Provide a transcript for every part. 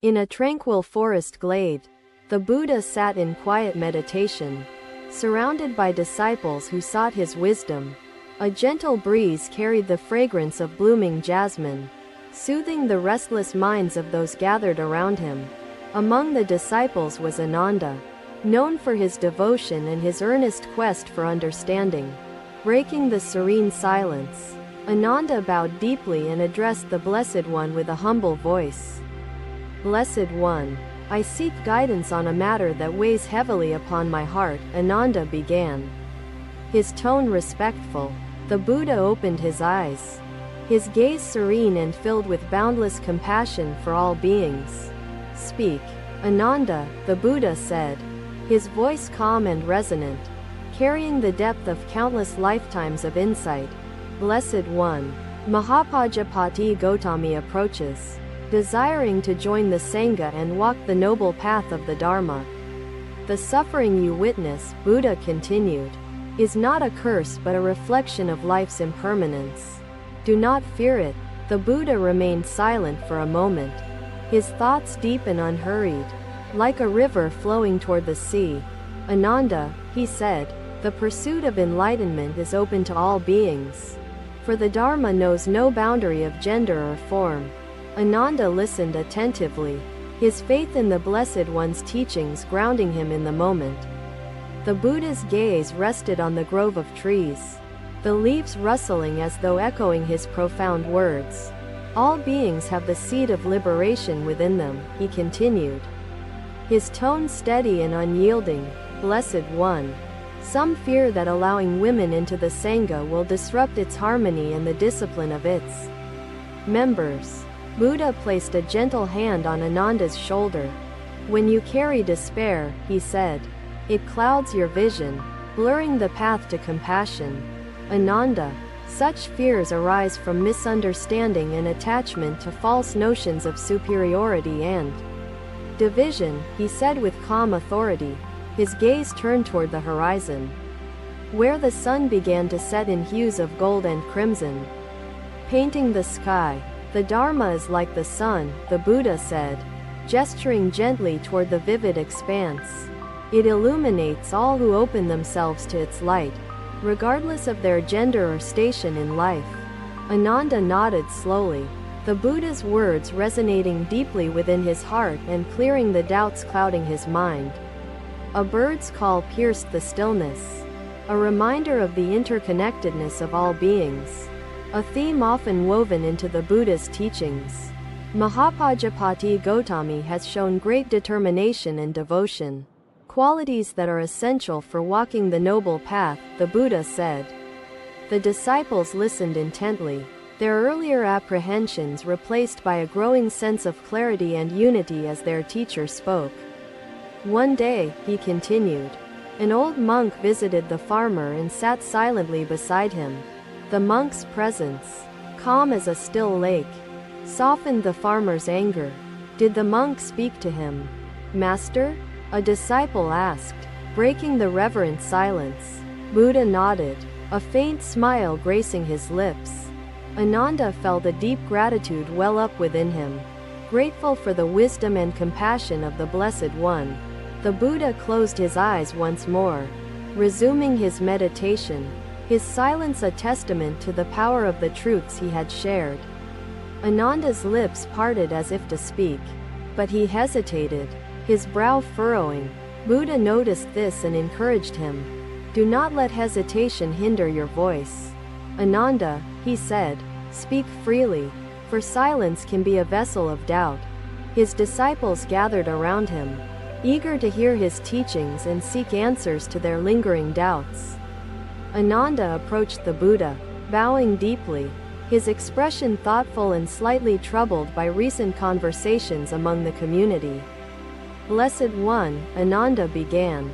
In a tranquil forest glade, the Buddha sat in quiet meditation, surrounded by disciples who sought his wisdom. A gentle breeze carried the fragrance of blooming jasmine, soothing the restless minds of those gathered around him. Among the disciples was Ananda, known for his devotion and his earnest quest for understanding. Breaking the serene silence, Ananda bowed deeply and addressed the Blessed One with a humble voice. Blessed One, I seek guidance on a matter that weighs heavily upon my heart, Ananda began. His tone respectful, the Buddha opened his eyes, his gaze serene and filled with boundless compassion for all beings. Speak, Ananda, the Buddha said, his voice calm and resonant, carrying the depth of countless lifetimes of insight. Blessed One, Mahapajapati Gautami approaches, desiring to join the Sangha and walk the noble path of the Dharma. The suffering you witness, Buddha continued, is not a curse but a reflection of life's impermanence. Do not fear it. The Buddha remained silent for a moment, his thoughts deep and unhurried, like a river flowing toward the sea. Ananda, he said, the pursuit of enlightenment is open to all beings, for the Dharma knows no boundary of gender or form. Ananda listened attentively, his faith in the Blessed One's teachings grounding him in the moment. The Buddha's gaze rested on the grove of trees, the leaves rustling as though echoing his profound words. All beings have the seed of liberation within them, he continued, his tone steady and unyielding. Blessed One, some fear that allowing women into the Sangha will disrupt its harmony and the discipline of its members. Buddha placed a gentle hand on Ananda's shoulder. When you carry despair, he said, it clouds your vision, blurring the path to compassion. Ananda, such fears arise from misunderstanding and attachment to false notions of superiority and division, he said with calm authority, his gaze turned toward the horizon, where the sun began to set in hues of gold and crimson, painting the sky. The Dharma is like the sun, the Buddha said, gesturing gently toward the vivid expanse. It illuminates all who open themselves to its light, regardless of their gender or station in life. Ananda nodded slowly, the Buddha's words resonating deeply within his heart and clearing the doubts clouding his mind. A bird's call pierced the stillness, a reminder of the interconnectedness of all beings, a theme often woven into the Buddha's teachings. Mahapajapati Gautami has shown great determination and devotion, qualities that are essential for walking the noble path, the Buddha said. The disciples listened intently, their earlier apprehensions replaced by a growing sense of clarity and unity as their teacher spoke. One day, he continued, an old monk visited the farmer and sat silently beside him. The monk's presence, calm as a still lake, softened the farmer's anger. Did the monk speak to him? Master? A disciple asked, breaking the reverent silence. Buddha nodded, a faint smile gracing his lips. Ananda felt a deep gratitude well up within him, grateful for the wisdom and compassion of the Blessed One. The Buddha closed his eyes once more, resuming his meditation, his silence a testament to the power of the truths he had shared. Ananda's lips parted as if to speak, but he hesitated, his brow furrowing. Buddha noticed this and encouraged him. Do not let hesitation hinder your voice. Ananda, he said, speak freely, for silence can be a vessel of doubt. His disciples gathered around him, eager to hear his teachings and seek answers to their lingering doubts. Ananda approached the Buddha, bowing deeply, his expression thoughtful and slightly troubled by recent conversations among the community. Blessed One, Ananda began,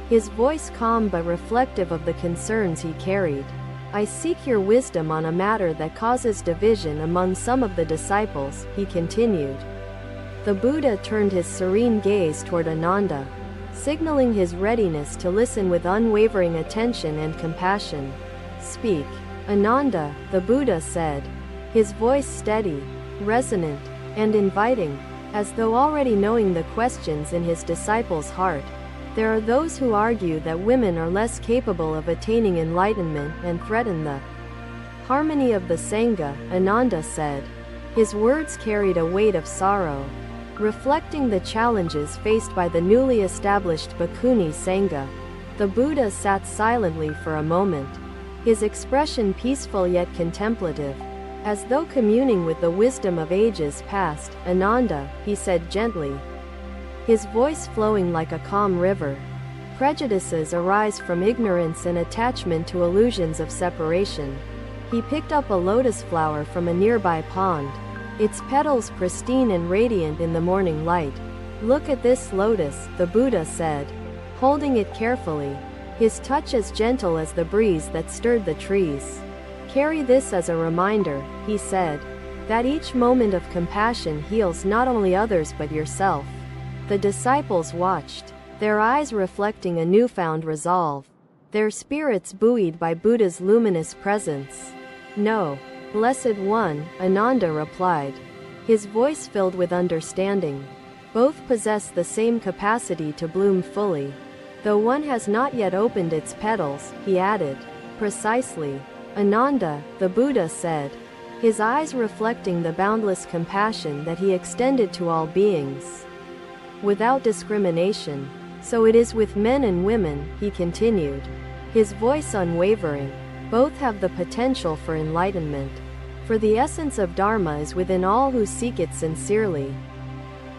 his voice calm but reflective of the concerns he carried. I seek your wisdom on a matter that causes division among some of the disciples, he continued. The Buddha turned his serene gaze toward Ananda, signaling his readiness to listen with unwavering attention and compassion. Speak, Ananda, the Buddha said, his voice steady, resonant, and inviting. as though already knowing the questions in his disciples' heart. There are those who argue that women are less capable of attaining enlightenment and threaten the harmony of the Sangha, Ananda said. His words carried a weight of sorrow. Reflecting the challenges faced by the newly established Bhikkhuni Sangha, the Buddha sat silently for a moment, his expression peaceful yet contemplative. As though communing with the wisdom of ages past, Ananda, he said gently, his voice flowing like a calm river. Prejudices arise from ignorance and attachment to illusions of separation. He picked up a lotus flower from a nearby pond, its petals pristine and radiant in the morning light. Look at this lotus, the Buddha said, holding it carefully, his touch as gentle as the breeze that stirred the trees. Carry this as a reminder, he said, that each moment of compassion heals not only others but yourself. The disciples watched, their eyes reflecting a newfound resolve, their spirits buoyed by Buddha's luminous presence. No, Blessed One, Ananda replied, his voice filled with understanding. Both possess the same capacity to bloom fully. Though one has not yet opened its petals, he added. Precisely. Ananda, the Buddha said, his eyes reflecting the boundless compassion that he extended to all beings, without discrimination. So it is with men and women, he continued, his voice unwavering. Both have the potential for enlightenment. For the essence of Dharma is within all who seek it sincerely.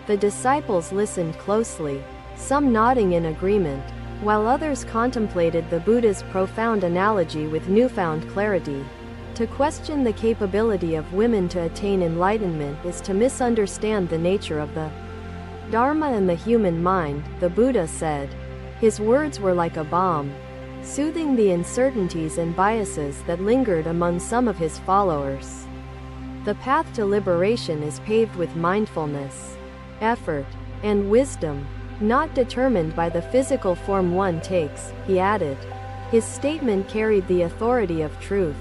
The disciples listened closely, some nodding in agreement, while others contemplated the Buddha's profound analogy with newfound clarity. To question the capability of women to attain enlightenment is to misunderstand the nature of the Dharma and the human mind, the Buddha said. His words were like a balm, soothing the uncertainties and biases that lingered among some of his followers. The path to liberation is paved with mindfulness, effort, and wisdom, not determined by the physical form one takes, he added. His statement carried the authority of truth,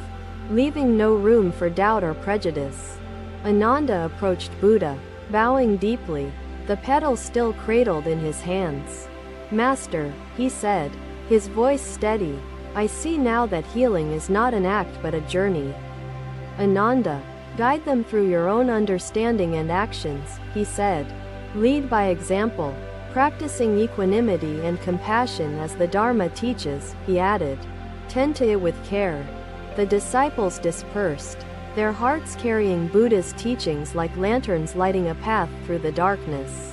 leaving no room for doubt or prejudice. Ananda approached Buddha, bowing deeply, the petals still cradled in his hands. Master, he said, his voice steady, I see now that healing is not an act but a journey. Ananda, guide them through your own understanding and actions, he said. Lead by example, practicing equanimity and compassion as the Dharma teaches, he added. Tend to it with care. The disciples dispersed, their hearts carrying Buddha's teachings like lanterns lighting a path through the darkness.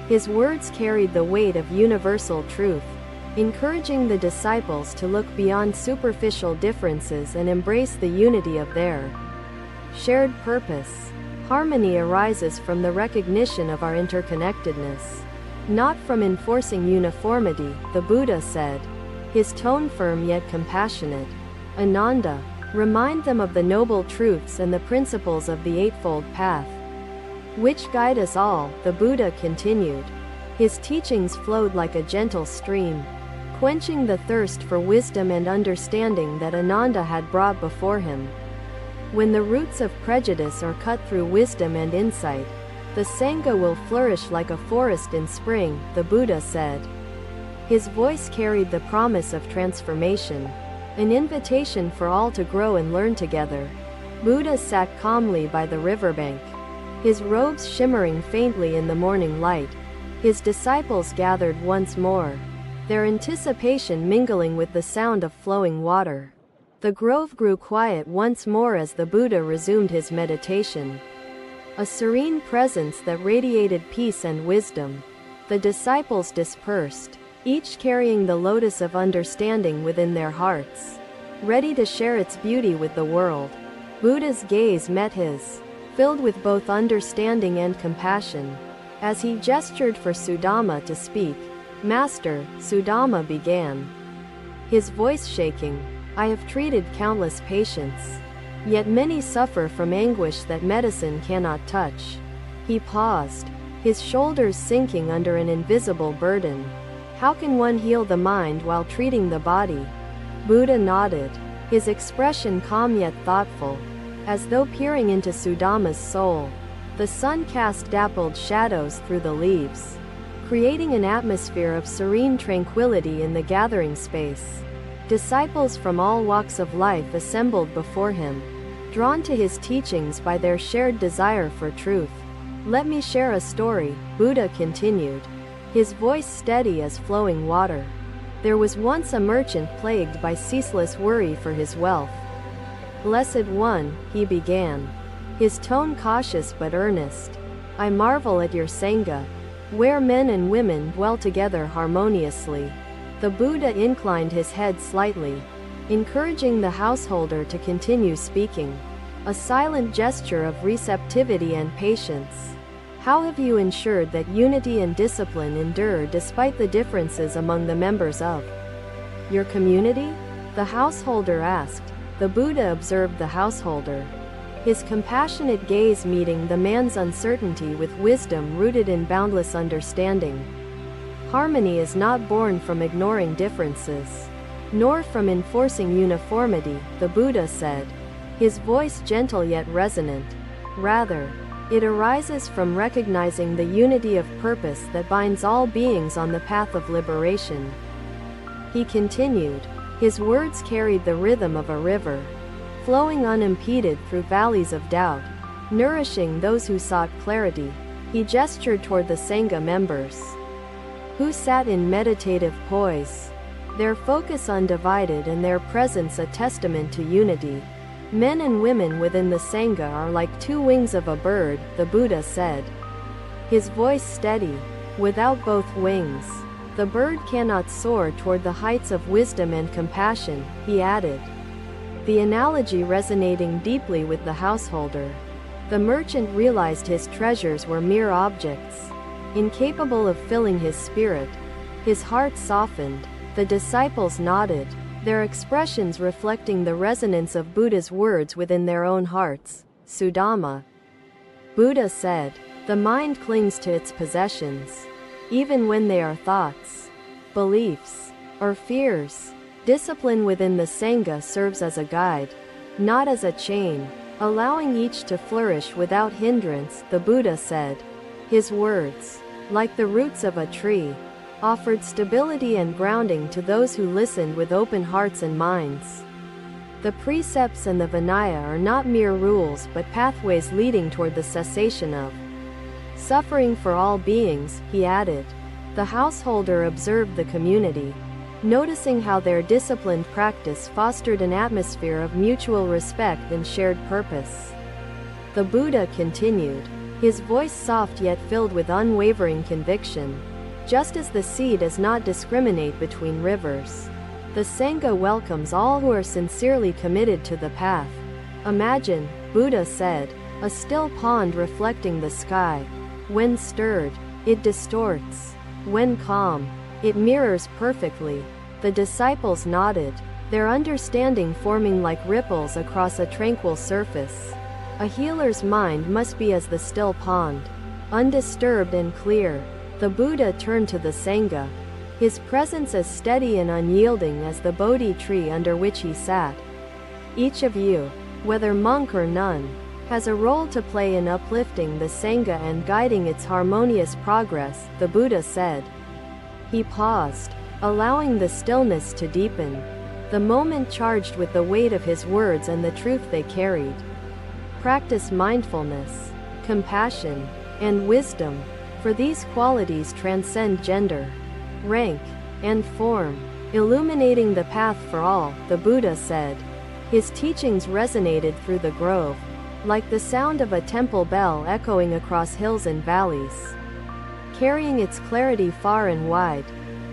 His words carried the weight of universal truth, encouraging the disciples to look beyond superficial differences and embrace the unity of their shared purpose. Harmony arises from the recognition of our interconnectedness, not from enforcing uniformity, the Buddha said, his tone firm yet compassionate. Ananda, remind them of the noble truths and the principles of the Eightfold Path, which guide us all, the Buddha continued. His teachings flowed like a gentle stream, quenching the thirst for wisdom and understanding that Ananda had brought before him. When the roots of prejudice are cut through wisdom and insight, the Sangha will flourish like a forest in spring, the Buddha said. His voice carried the promise of transformation, an invitation for all to grow and learn together. Buddha sat calmly by the riverbank, his robes shimmering faintly in the morning light. His disciples gathered once more, their anticipation mingling with the sound of flowing water. The grove grew quiet once more as the Buddha resumed his meditation, a serene presence that radiated peace and wisdom. The disciples dispersed, each carrying the lotus of understanding within their hearts, ready to share its beauty with the world. Buddha's gaze met his, filled with both understanding and compassion. As he gestured for Sudama to speak, Master, Sudama began, his voice shaking, I have treated countless patients, yet many suffer from anguish that medicine cannot touch. He paused, his shoulders sinking under an invisible burden. How can one heal the mind while treating the body? Buddha nodded, his expression calm yet thoughtful, as though peering into Sudama's soul. The sun cast dappled shadows through the leaves, creating an atmosphere of serene tranquility in the gathering space. Disciples from all walks of life assembled before him, drawn to his teachings by their shared desire for truth. "Let me share a story," Buddha continued, his voice steady as flowing water. "There was once a merchant plagued by ceaseless worry for his wealth. Blessed One," he began, his tone cautious but earnest, "I marvel at your Sangha, where men and women dwell together harmoniously." The Buddha inclined his head slightly, encouraging the householder to continue speaking, a silent gesture of receptivity and patience. "How have you ensured that unity and discipline endure despite the differences among the members of your community?" the householder asked. The Buddha observed the householder, his compassionate gaze meeting the man's uncertainty with wisdom rooted in boundless understanding. "Harmony is not born from ignoring differences, nor from enforcing uniformity," the Buddha said, his voice gentle yet resonant. "Rather, it arises from recognizing the unity of purpose that binds all beings on the path of liberation." He continued, his words carried the rhythm of a river, flowing unimpeded through valleys of doubt, nourishing those who sought clarity. He gestured toward the Sangha members, who sat in meditative poise, their focus undivided and their presence a testament to unity. "Men and women within the Sangha are like two wings of a bird," the Buddha said, his voice steady. "Without both wings, the bird cannot soar toward the heights of wisdom and compassion," he added, the analogy resonating deeply with the householder. The merchant realized his treasures were mere objects, incapable of filling his spirit. His heart softened. The disciples nodded, their expressions reflecting the resonance of Buddha's words within their own hearts. "Sudama," Buddha said, "the mind clings to its possessions, even when they are thoughts, beliefs, or fears. Discipline within the Sangha serves as a guide, not as a chain, allowing each to flourish without hindrance," the Buddha said. His words, like the roots of a tree, offered stability and grounding to those who listened with open hearts and minds. The precepts and the Vinaya are not mere rules but pathways leading toward the cessation of suffering for all beings, he added. The householder observed the community, noticing how their disciplined practice fostered an atmosphere of mutual respect and shared purpose. The Buddha continued, his voice soft yet filled with unwavering conviction. "Just as the sea does not discriminate between rivers, the Sangha welcomes all who are sincerely committed to the path. Imagine," Buddha said, "a still pond reflecting the sky. When stirred, it distorts. When calm, it mirrors perfectly." The disciples nodded, their understanding forming like ripples across a tranquil surface. A healer's mind must be as the still pond, undisturbed and clear. The Buddha turned to the Sangha, his presence as steady and unyielding as the Bodhi tree under which he sat. "Each of you, whether monk or nun, has a role to play in uplifting the Sangha and guiding its harmonious progress," the Buddha said. He paused, allowing the stillness to deepen, the moment charged with the weight of his words and the truth they carried. Practice mindfulness, compassion, and wisdom, for these qualities transcend gender, rank, and form, illuminating the path for all, the Buddha said. His teachings resonated through the grove, like the sound of a temple bell echoing across hills and valleys, carrying its clarity far and wide.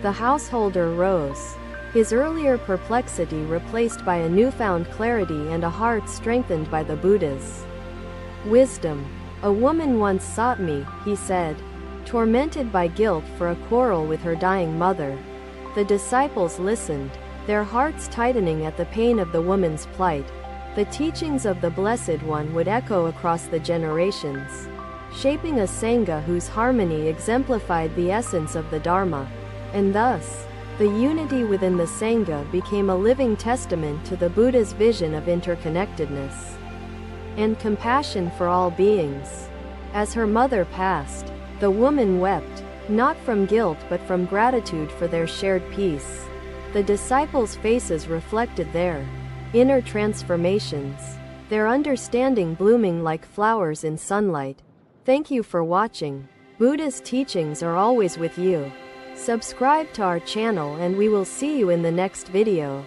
The householder rose, his earlier perplexity replaced by a newfound clarity and a heart strengthened by the Buddha's wisdom. "A woman once sought me," he said, tormented by guilt for a quarrel with her dying mother. The disciples listened, their hearts tightening at the pain of the woman's plight. The teachings of the Blessed One would echo across the generations, shaping a Sangha whose harmony exemplified the essence of the Dharma. And thus, the unity within the Sangha became a living testament to the Buddha's vision of interconnectedness and compassion for all beings. As her mother passed, the woman wept, not from guilt but from gratitude for their shared peace. The disciples' faces reflected their inner transformations, their understanding blooming like flowers in sunlight. Thank you for watching. Buddha's teachings are always with you. Subscribe to our channel and we will see you in the next video.